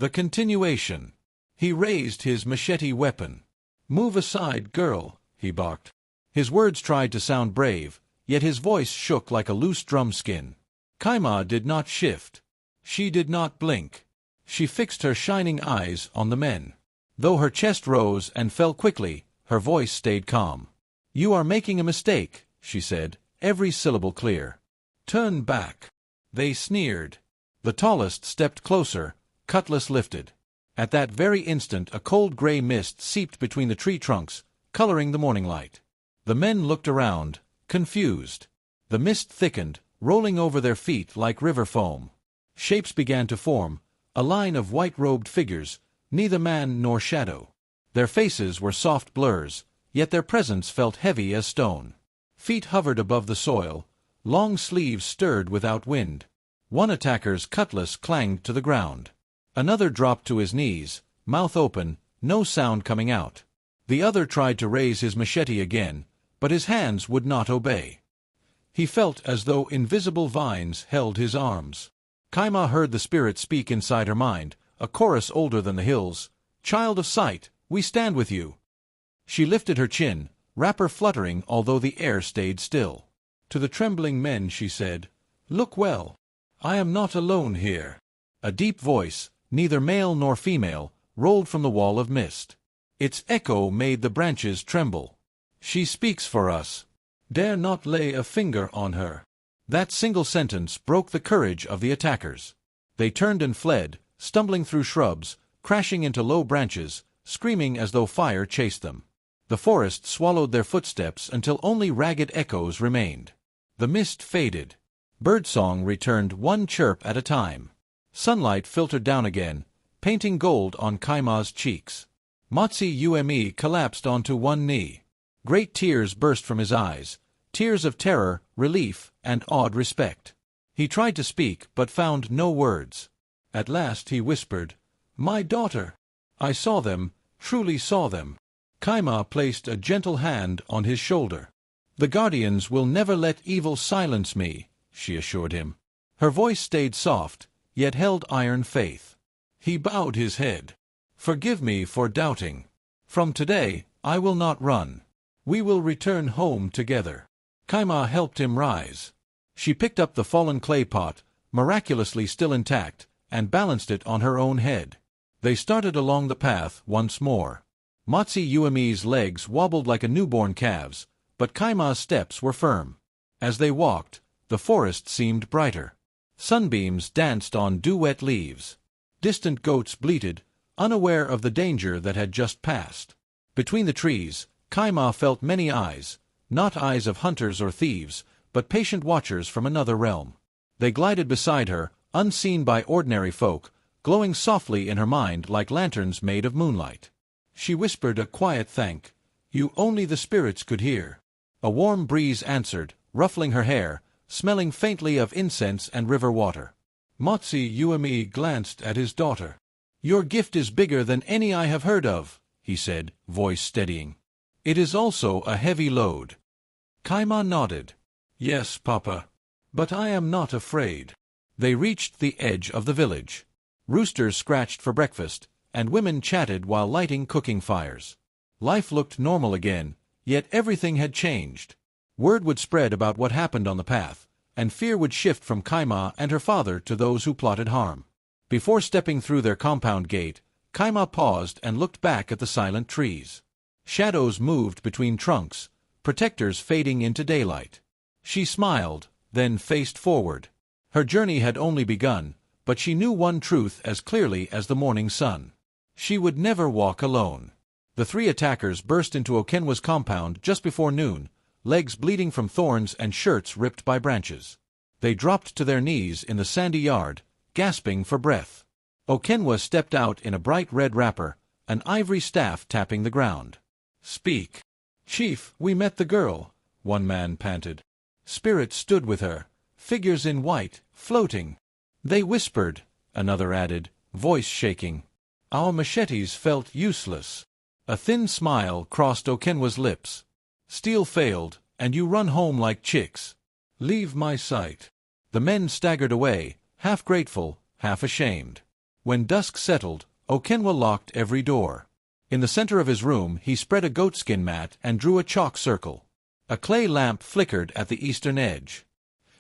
The continuation. He raised his machete weapon. "Move aside, girl," he barked. His words tried to sound brave, yet his voice shook like a loose drum skin. Kaima did not shift. She did not blink. She fixed her shining eyes on the men. Though her chest rose and fell quickly, her voice stayed calm. "You are making a mistake," she said, every syllable clear. "Turn back." They sneered. The tallest stepped closer, cutlass lifted. At that very instant a cold gray mist seeped between the tree trunks, coloring the morning light. The men looked around, confused. The mist thickened, rolling over their feet like river foam. Shapes began to form, a line of white-robed figures, neither man nor shadow. Their faces were soft blurs, yet their presence felt heavy as stone. Feet hovered above the soil, long sleeves stirred without wind. One attacker's cutlass clanged to the ground. Another dropped to his knees, mouth open, no sound coming out. The other tried to raise his machete again, but his hands would not obey. He felt as though invisible vines held his arms. Kaima heard the spirit speak inside her mind, a chorus older than the hills. "Child of sight, we stand with you." She lifted her chin, wrapper fluttering although the air stayed still. To the trembling men she said, "Look well. I am not alone here." A deep voice, neither male nor female, rolled from the wall of mist. Its echo made the branches tremble. "She speaks for us. Dare not lay a finger on her." That single sentence broke the courage of the attackers. They turned and fled, stumbling through shrubs, crashing into low branches, screaming as though fire chased them. The forest swallowed their footsteps until only ragged echoes remained. The mist faded. Birdsong returned one chirp at a time. Sunlight filtered down again, painting gold on Kaima's cheeks. Motsi Ume collapsed onto one knee. Great tears burst from his eyes, tears of terror, relief, and awed respect. He tried to speak, but found no words. At last he whispered, "My daughter! I saw them, truly saw them." Kaima placed a gentle hand on his shoulder. "The guardians will never let evil silence me," she assured him. Her voice stayed soft, yet held iron faith. He bowed his head. "Forgive me for doubting. From today, I will not run. We will return home together." Kaima helped him rise. She picked up the fallen clay pot, miraculously still intact, and balanced it on her own head. They started along the path once more. Motsi Ume's legs wobbled like a newborn calf's, but Kaima's steps were firm. As they walked, the forest seemed brighter. Sunbeams danced on dew-wet leaves. Distant goats bleated, unaware of the danger that had just passed. Between the trees, Kaima felt many eyes, not eyes of hunters or thieves, but patient watchers from another realm. They glided beside her, unseen by ordinary folk, glowing softly in her mind like lanterns made of moonlight. She whispered a quiet thank. "You only the spirits could hear." A warm breeze answered, ruffling her hair, smelling faintly of incense and river water. Motsi Ume glanced at his daughter. "Your gift is bigger than any I have heard of," he said, voice steadying. "It is also a heavy load." Kaima nodded. "Yes, Papa. But I am not afraid." They reached the edge of the village. Roosters scratched for breakfast, and women chatted while lighting cooking fires. Life looked normal again, yet everything had changed. Word would spread about what happened on the path, and fear would shift from Kaima and her father to those who plotted harm. Before stepping through their compound gate, Kaima paused and looked back at the silent trees. Shadows moved between trunks, protectors fading into daylight. She smiled, then faced forward. Her journey had only begun, but she knew one truth as clearly as the morning sun. She would never walk alone. The three attackers burst into Okena's compound just before noon, legs bleeding from thorns and shirts ripped by branches. They dropped to their knees in the sandy yard, gasping for breath. Okena stepped out in a bright red wrapper, an ivory staff tapping the ground. "Speak." "Chief, we met the girl," one man panted. "Spirits stood with her, figures in white, floating." "They whispered," another added, voice shaking. "Our machetes felt useless." A thin smile crossed Okena's lips. "Steel failed, and you run home like chicks. Leave my sight." The men staggered away, half grateful, half ashamed. When dusk settled, Okena locked every door. In the center of his room he spread a goatskin mat and drew a chalk circle. A clay lamp flickered at the eastern edge.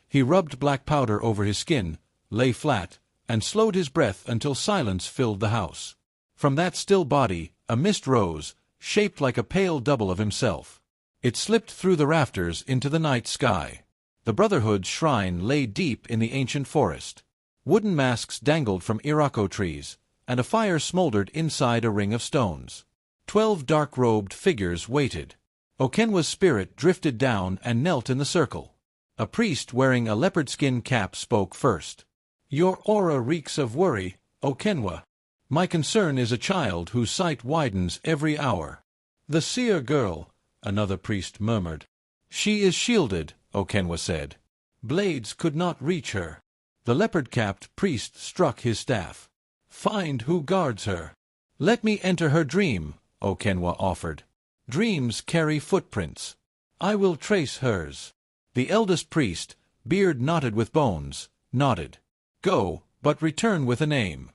He rubbed black powder over his skin, lay flat, and slowed his breath until silence filled the house. From that still body, a mist rose, shaped like a pale double of himself. It slipped through the rafters into the night sky. The Brotherhood's shrine lay deep in the ancient forest. Wooden masks dangled from irako trees, and a fire smoldered inside a ring of stones. 12 dark-robed figures waited. Okena's spirit drifted down and knelt in the circle. A priest wearing a leopard skin cap spoke first. "Your aura reeks of worry, Okena. My concern is a child whose sight widens every hour." "The seer girl," another priest murmured. "She is shielded," Okena said. "Blades could not reach her." The leopard-capped priest struck his staff. "Find who guards her." "Let me enter her dream," Okena offered. "Dreams carry footprints. I will trace hers." The eldest priest, beard knotted with bones, nodded. "Go, but return with a name."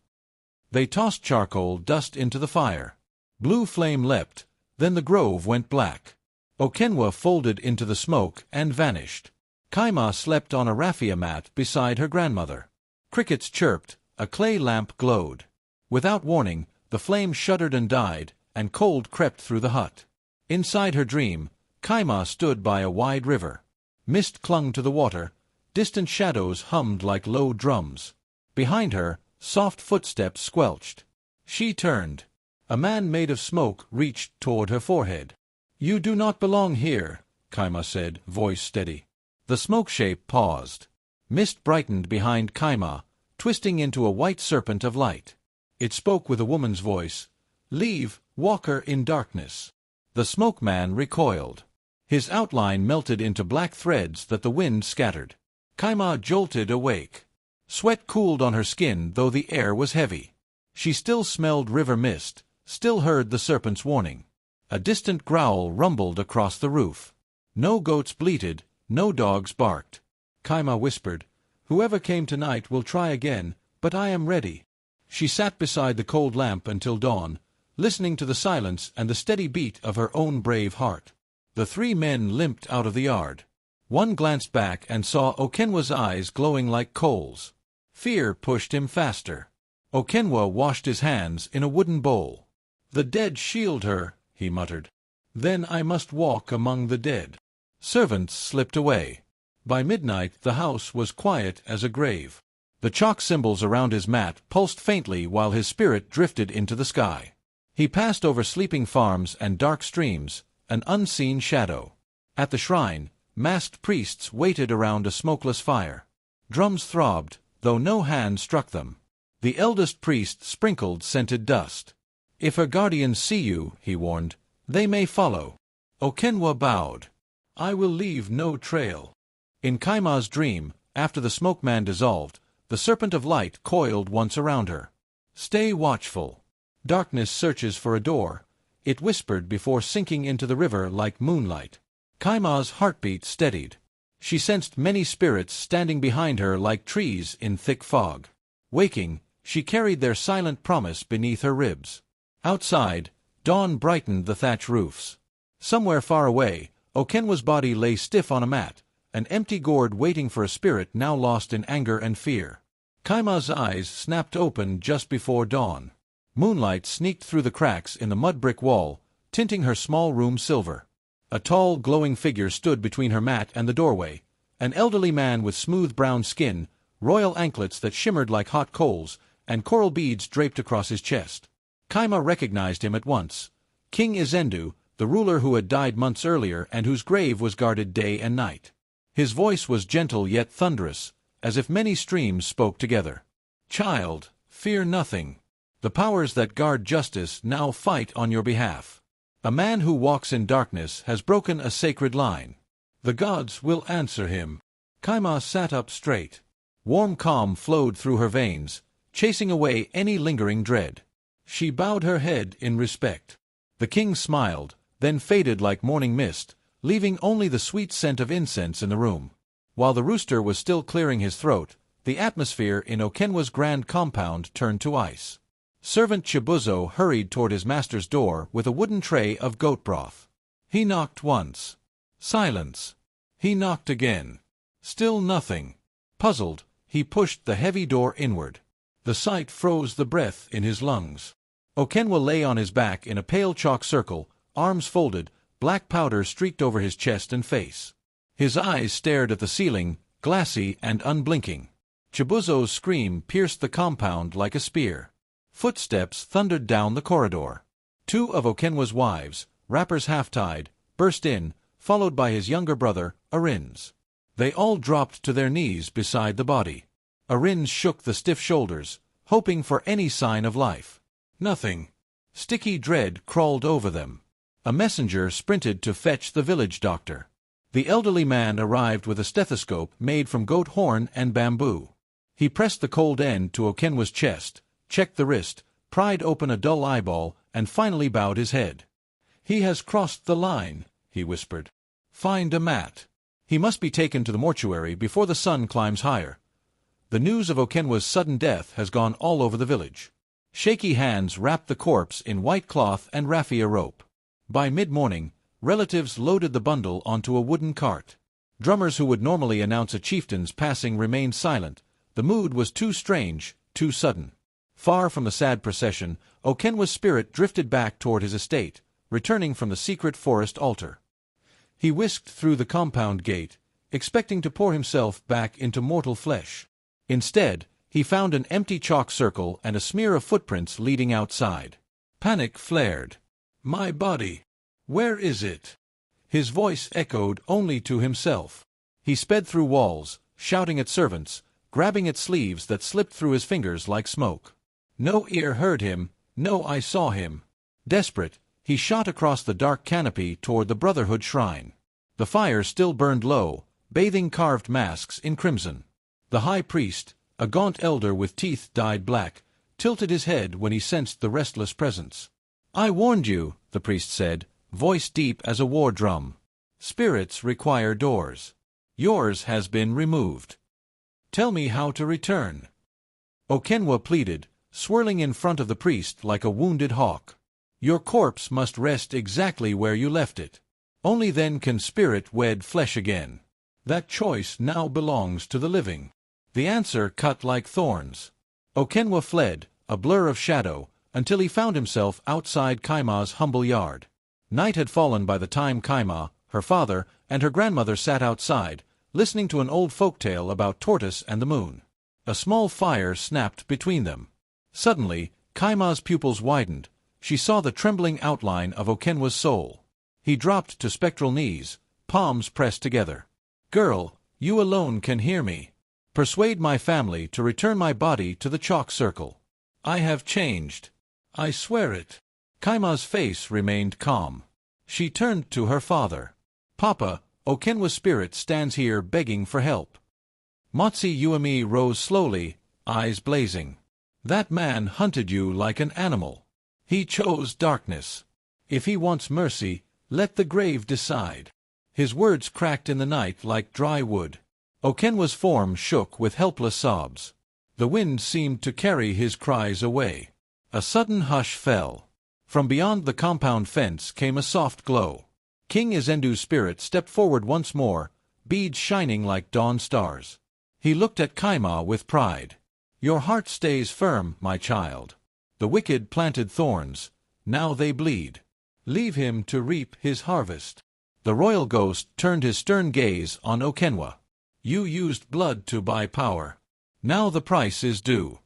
They tossed charcoal dust into the fire. Blue flame leapt, then the grove went black. Okena folded into the smoke and vanished. Kaima slept on a raffia mat beside her grandmother. Crickets chirped, a clay lamp glowed. Without warning, the flame shuddered and died, and cold crept through the hut. Inside her dream, Kaima stood by a wide river. Mist clung to the water, distant shadows hummed like low drums. Behind her, soft footsteps squelched. She turned. A man made of smoke reached toward her forehead. "You do not belong here," Kaima said, voice steady. The smoke shape paused. Mist brightened behind Kaima, twisting into a white serpent of light. It spoke with a woman's voice. "Leave, walker in darkness." The smoke man recoiled. His outline melted into black threads that the wind scattered. Kaima jolted awake. Sweat cooled on her skin, though the air was heavy. She still smelled river mist, still heard the serpent's warning. A distant growl rumbled across the roof. No goats bleated, no dogs barked. Kaima whispered, "Whoever came tonight will try again, but I am ready." She sat beside the cold lamp until dawn, listening to the silence and the steady beat of her own brave heart. The 3 men limped out of the yard. One glanced back and saw Okena's eyes glowing like coals. Fear pushed him faster. Okena washed his hands in a wooden bowl. "The dead shield her," he muttered. "Then I must walk among the dead." Servants slipped away. By midnight the house was quiet as a grave. The chalk symbols around his mat pulsed faintly while his spirit drifted into the sky. He passed over sleeping farms and dark streams, an unseen shadow. At the shrine, masked priests waited around a smokeless fire. Drums throbbed, though no hand struck them. The eldest priest sprinkled scented dust. "If her guardians see you," he warned, "they may follow." Okena bowed. "I will leave no trail." In Kaima's dream, after the smoke man dissolved, the serpent of light coiled once around her. "Stay watchful. Darkness searches for a door," it whispered before sinking into the river like moonlight. Kaima's heartbeat steadied. She sensed many spirits standing behind her like trees in thick fog. Waking, she carried their silent promise beneath her ribs. Outside, dawn brightened the thatch roofs. Somewhere far away, Okena's body lay stiff on a mat, an empty gourd waiting for a spirit now lost in anger and fear. Kaima's eyes snapped open just before dawn. Moonlight sneaked through the cracks in the mud-brick wall, tinting her small room silver. A tall, glowing figure stood between her mat and the doorway, an elderly man with smooth brown skin, royal anklets that shimmered like hot coals, and coral beads draped across his chest. Kaima recognized him at once. King Izendu, the ruler who had died months earlier and whose grave was guarded day and night. His voice was gentle yet thunderous, as if many streams spoke together. "Child, fear nothing. The powers that guard justice now fight on your behalf. A man who walks in darkness has broken a sacred line. The gods will answer him." Kaima sat up straight. Warm calm flowed through her veins, chasing away any lingering dread. She bowed her head in respect. The king smiled, then faded like morning mist, leaving only the sweet scent of incense in the room. While the rooster was still clearing his throat, The atmosphere in Okenwa's grand compound turned to ice. Servant Chibuzo hurried toward his master's door with a wooden tray of goat broth. He knocked once. Silence. He knocked again. Still nothing. Puzzled, he pushed the heavy door inward. The sight froze the breath in his lungs. Okenwa lay on his back in a pale chalk circle, arms folded, black powder streaked over his chest and face. His eyes stared at the ceiling, glassy and unblinking. Chibuzo's scream pierced the compound like a spear. Footsteps thundered down the corridor. Two of Okenwa's wives, wrappers half-tied, burst in, followed by his younger brother, Arins. They all dropped to their knees beside the body. Arins shook the stiff shoulders, hoping for any sign of life. Nothing. Sticky dread crawled over them. A messenger sprinted to fetch the village doctor. The elderly man arrived with a stethoscope made from goat horn and bamboo. He pressed the cold end to Okenwa's chest, checked the wrist, pried open a dull eyeball, and finally bowed his head. "He has crossed the line," he whispered. "Find a mat. He must be taken to the mortuary before the sun climbs higher. The news of Okenwa's sudden death has gone all over the village." Shaky hands wrapped the corpse in white cloth and raffia rope. By mid-morning, relatives loaded the bundle onto a wooden cart. Drummers who would normally announce a chieftain's passing remained silent. The mood was too strange, too sudden. Far from the sad procession, Okenwa's spirit drifted back toward his estate, returning from the secret forest altar. He whisked through the compound gate, expecting to pour himself back into mortal flesh. Instead, he found an empty chalk circle and a smear of footprints leading outside. Panic flared. "My body! Where is it?" His voice echoed only to himself. He sped through walls, shouting at servants, grabbing at sleeves that slipped through his fingers like smoke. No ear heard him, no eye saw him. Desperate, he shot across the dark canopy toward the Brotherhood shrine. The fire still burned low, bathing carved masks in crimson. The high priest, a gaunt elder with teeth dyed black, tilted his head when he sensed the restless presence. "I warned you," the priest said, voice deep as a war drum. "Spirits require doors. Yours has been removed. Tell me how to return." Okenwa pleaded, swirling in front of the priest like a wounded hawk. "Your corpse must rest exactly where you left it. Only then can spirit wed flesh again. That choice now belongs to the living." The answer cut like thorns. Okenwa fled, a blur of shadow, until he found himself outside Kaima's humble yard. Night had fallen by the time Kaima, her father, and her grandmother sat outside, listening to an old folk tale about Tortoise and the moon. A small fire snapped between them. Suddenly, Kaima's pupils widened. She saw the trembling outline of Okenwa's soul. He dropped to spectral knees, palms pressed together. "Girl, you alone can hear me. Persuade my family to return my body to the chalk circle. I have changed. I swear it." Kaima's face remained calm. She turned to her father. "Papa, Okenwa's spirit stands here begging for help." Motsi Uemi rose slowly, eyes blazing. "That man hunted you like an animal. He chose darkness. If he wants mercy, let the grave decide." His words cracked in the night like dry wood. Okenwa's form shook with helpless sobs. The wind seemed to carry his cries away. A sudden hush fell. From beyond the compound fence came a soft glow. King Izendu's spirit stepped forward once more, beads shining like dawn stars. He looked at Kaima with pride. "Your heart stays firm, my child. The wicked planted thorns. Now they bleed. Leave him to reap his harvest." The royal ghost turned his stern gaze on Okenwa. "You used blood to buy power. Now the price is due."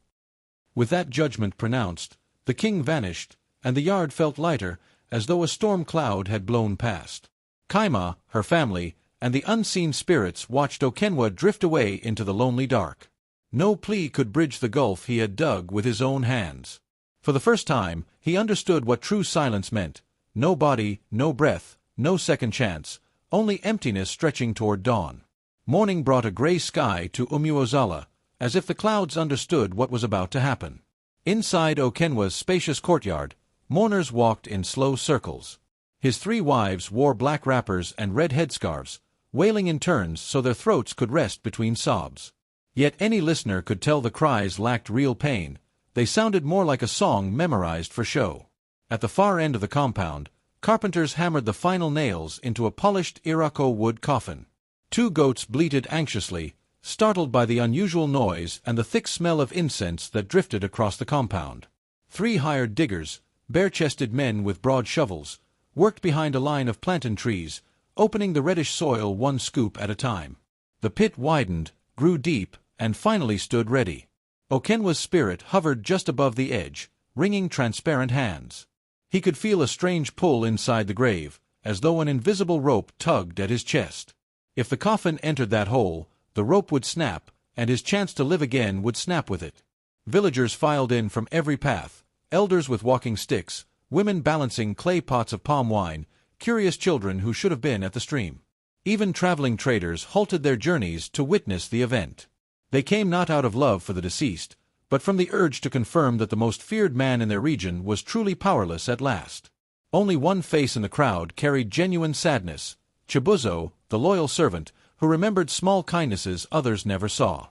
With that judgment pronounced, the king vanished, and the yard felt lighter, as though a storm cloud had blown past. Kaima, her family, and the unseen spirits watched Okenwa drift away into the lonely dark. No plea could bridge the gulf he had dug with his own hands. For the first time, he understood what true silence meant. No body, no breath, no second chance, only emptiness stretching toward dawn. Morning brought a gray sky to Umuozala, as if the clouds understood what was about to happen. Inside Okenwa's spacious courtyard, mourners walked in slow circles. His 3 wives wore black wrappers and red headscarves, wailing in turns so their throats could rest between sobs. Yet any listener could tell the cries lacked real pain. They sounded more like a song memorized for show. At the far end of the compound, carpenters hammered the final nails into a polished Irako wood coffin. Two goats bleated anxiously, startled by the unusual noise and the thick smell of incense that drifted across the compound. 3 hired diggers, bare-chested men with broad shovels, worked behind a line of plantain trees, opening the reddish soil one scoop at a time. The pit widened, grew deep, and finally stood ready. Okenwa's spirit hovered just above the edge, wringing transparent hands. He could feel a strange pull inside the grave, as though an invisible rope tugged at his chest. If the coffin entered that hole, the rope would snap, and his chance to live again would snap with it. Villagers filed in from every path, elders with walking sticks, women balancing clay pots of palm wine, curious children who should have been at the stream. Even traveling traders halted their journeys to witness the event. They came not out of love for the deceased, but from the urge to confirm that the most feared man in their region was truly powerless at last. Only one face in the crowd carried genuine sadness: Chibuzo, the loyal servant, who remembered small kindnesses others never saw.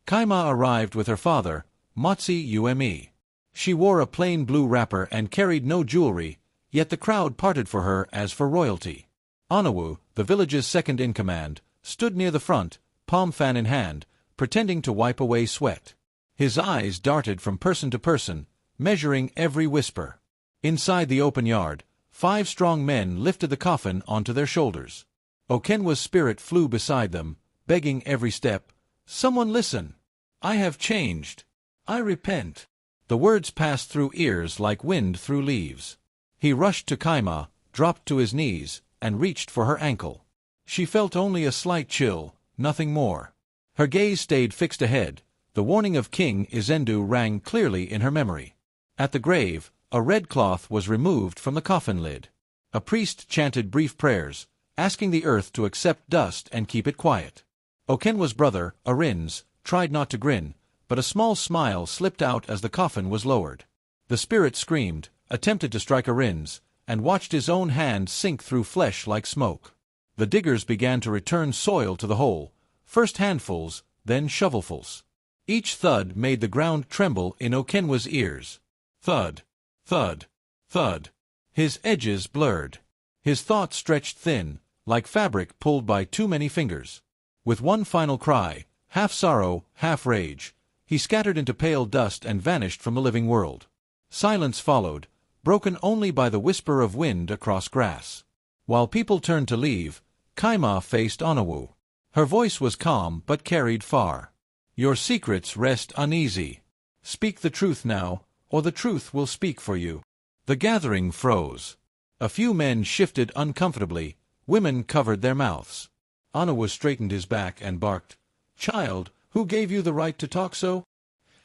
Kaima arrived with her father, Motsi Ume. She wore a plain blue wrapper and carried no jewelry, yet the crowd parted for her as for royalty. Anawu, the village's second-in-command, stood near the front, palm fan in hand, pretending to wipe away sweat. His eyes darted from person to person, measuring every whisper. Inside the open yard, 5 strong men lifted the coffin onto their shoulders. Okenwa's spirit flew beside them, begging every step, "Someone listen! I have changed. I repent." The words passed through ears like wind through leaves. He rushed to Kaima, dropped to his knees, and reached for her ankle. She felt only a slight chill, nothing more. Her gaze stayed fixed ahead. The warning of King Izendu rang clearly in her memory. At the grave, a red cloth was removed from the coffin lid. A priest chanted brief prayers, asking the earth to accept dust and keep it quiet. Okenwa's brother, Arins, tried not to grin, but a small smile slipped out as the coffin was lowered. The spirit screamed, attempted to strike Arins, and watched his own hand sink through flesh like smoke. The diggers began to return soil to the hole, first handfuls, then shovelfuls. Each thud made the ground tremble in Okenwa's ears. Thud, thud, thud. His edges blurred. His thoughts stretched thin, like fabric pulled by too many fingers. With one final cry, half sorrow, half rage, he scattered into pale dust and vanished from the living world. Silence followed, broken only by the whisper of wind across grass. While people turned to leave, Kaima faced Anawu. Her voice was calm but carried far. "Your secrets rest uneasy. Speak the truth now, or the truth will speak for you." The gathering froze. A few men shifted uncomfortably, women covered their mouths. Anawu straightened his back and barked, "Child, who gave you the right to talk so?"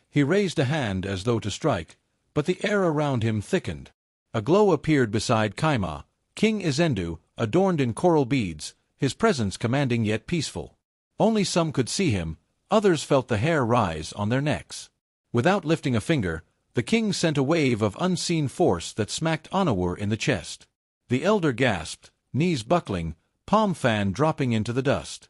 He raised a hand as though to strike, but the air around him thickened. A glow appeared beside Kaima, King Izendu, adorned in coral beads, his presence commanding yet peaceful. Only some could see him, others felt the hair rise on their necks. Without lifting a finger, the king sent a wave of unseen force that smacked Anawu in the chest. The elder gasped, knees buckling, palm fan dropping into the dust.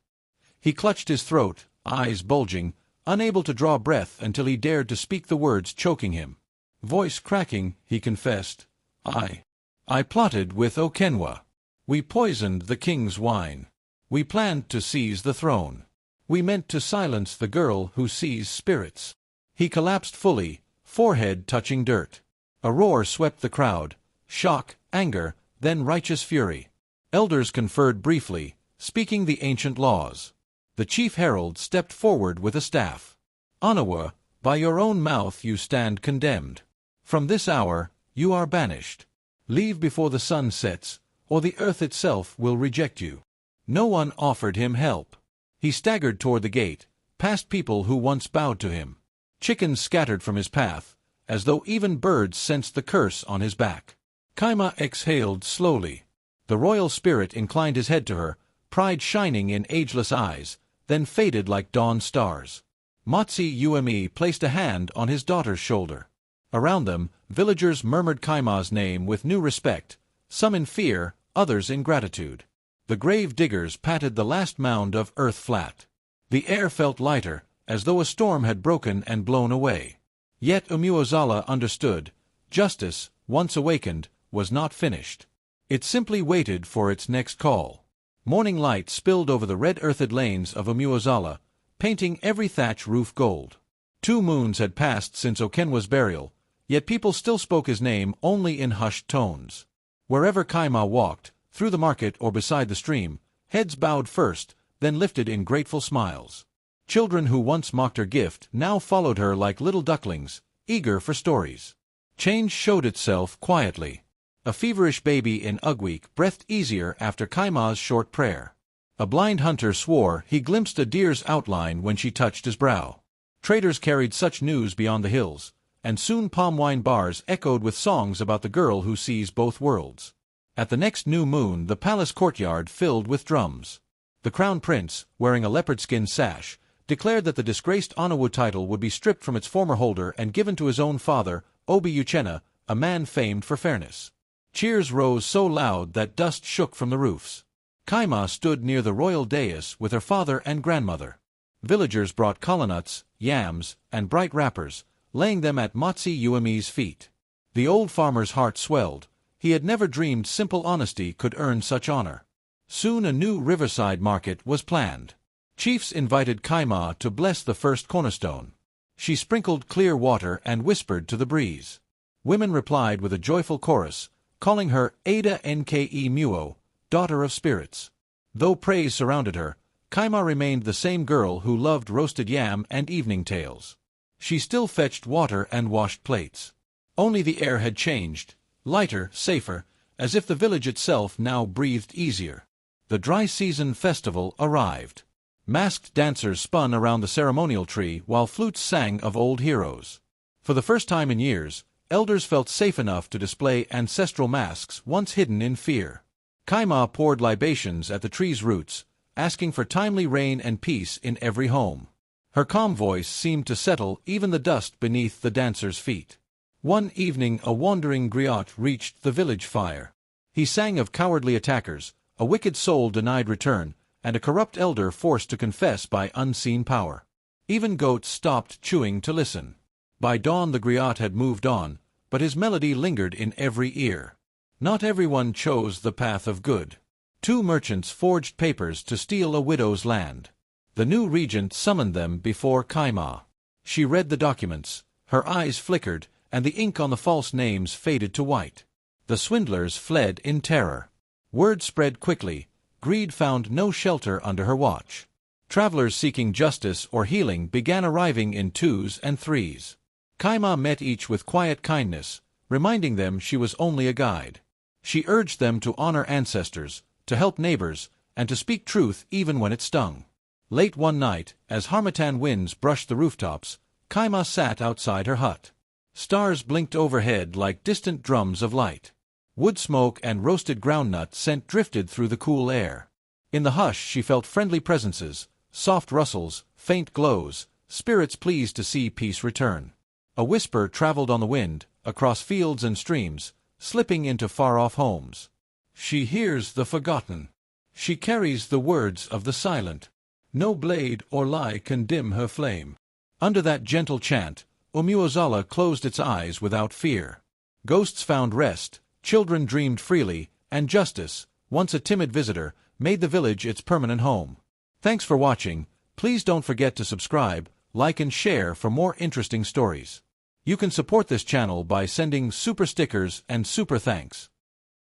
He clutched his throat, eyes bulging, unable to draw breath until he dared to speak the words choking him. Voice cracking, he confessed, I plotted with Okenwa. We poisoned the king's wine. We planned to seize the throne. We meant to silence the girl who sees spirits." He collapsed fully, forehead touching dirt. A roar swept the crowd, shock, anger, then righteous fury. Elders conferred briefly, speaking the ancient laws. The chief herald stepped forward with a staff. "Anawu, by your own mouth you stand condemned. From this hour, you are banished. Leave before the sun sets, or the earth itself will reject you." No one offered him help. He staggered toward the gate, past people who once bowed to him. Chickens scattered from his path, as though even birds sensed the curse on his back. Kaima exhaled slowly. The royal spirit inclined his head to her, pride shining in ageless eyes, then faded like dawn stars. Motsi Ume placed a hand on his daughter's shoulder. Around them, villagers murmured Kaima's name with new respect, some in fear, others in gratitude. The grave diggers patted the last mound of earth flat. The air felt lighter, as though a storm had broken and blown away. Yet Umuozala understood. Justice, once awakened, was not finished. It simply waited for its next call. Morning light spilled over the red-earthed lanes of Umuozala, painting every thatch roof gold. 2 moons had passed since Okena's burial, yet people still spoke his name only in hushed tones. Wherever Kaima walked, through the market or beside the stream, heads bowed first, then lifted in grateful smiles. Children who once mocked her gift now followed her like little ducklings, eager for stories. Change showed itself quietly. A feverish baby in Ugweek breathed easier after Kaima's short prayer. A blind hunter swore he glimpsed a deer's outline when she touched his brow. Traders carried such news beyond the hills, and soon palm wine bars echoed with songs about the girl who sees both worlds. At the next new moon the palace courtyard filled with drums. The crown prince, wearing a leopard-skin sash, declared that the disgraced Onawu title would be stripped from its former holder and given to his own father, Obi Uchenna, a man famed for fairness. Cheers rose so loud that dust shook from the roofs. Kaima stood near the royal dais with her father and grandmother. Villagers brought kalanuts, yams, and bright wrappers, laying them at Motsi Uemi's feet. The old farmer's heart swelled. He had never dreamed simple honesty could earn such honor. Soon a new riverside market was planned. Chiefs invited Kaima to bless the first cornerstone. She sprinkled clear water and whispered to the breeze. Women replied with a joyful chorus, calling her Ada Nke Muo, daughter of spirits. Though praise surrounded her, Kaima remained the same girl who loved roasted yam and evening tales. She still fetched water and washed plates. Only the air had changed, lighter, safer, as if the village itself now breathed easier. The dry season festival arrived. Masked dancers spun around the ceremonial tree while flutes sang of old heroes. For the first time in years, elders felt safe enough to display ancestral masks once hidden in fear. Kaima poured libations at the tree's roots, asking for timely rain and peace in every home. Her calm voice seemed to settle even the dust beneath the dancers' feet. One evening a wandering griot reached the village fire. He sang of cowardly attackers, a wicked soul denied return, and a corrupt elder forced to confess by unseen power. Even goats stopped chewing to listen. By dawn the griot had moved on, but his melody lingered in every ear. Not everyone chose the path of good. 2 merchants forged papers to steal a widow's land. The new regent summoned them before Kaima. She read the documents. Her eyes flickered, and the ink on the false names faded to white. The swindlers fled in terror. Word spread quickly. Greed found no shelter under her watch. Travelers seeking justice or healing began arriving in 2s and 3s. Kaima met each with quiet kindness, reminding them she was only a guide. She urged them to honor ancestors, to help neighbors, and to speak truth even when it stung. Late one night, as harmattan winds brushed the rooftops, Kaima sat outside her hut. Stars blinked overhead like distant drums of light. Wood smoke and roasted groundnut scent drifted through the cool air. In the hush she felt friendly presences, soft rustles, faint glows, spirits pleased to see peace return. A whisper traveled on the wind, across fields and streams, slipping into far-off homes. She hears the forgotten. She carries the words of the silent. No blade or lie can dim her flame. Under that gentle chant, Umuozala closed its eyes without fear. Ghosts found rest, children dreamed freely, and justice, once a timid visitor, made the village its permanent home. Thanks for watching. Please don't forget to subscribe, like and share for more interesting stories. You can support this channel by sending super stickers and super thanks.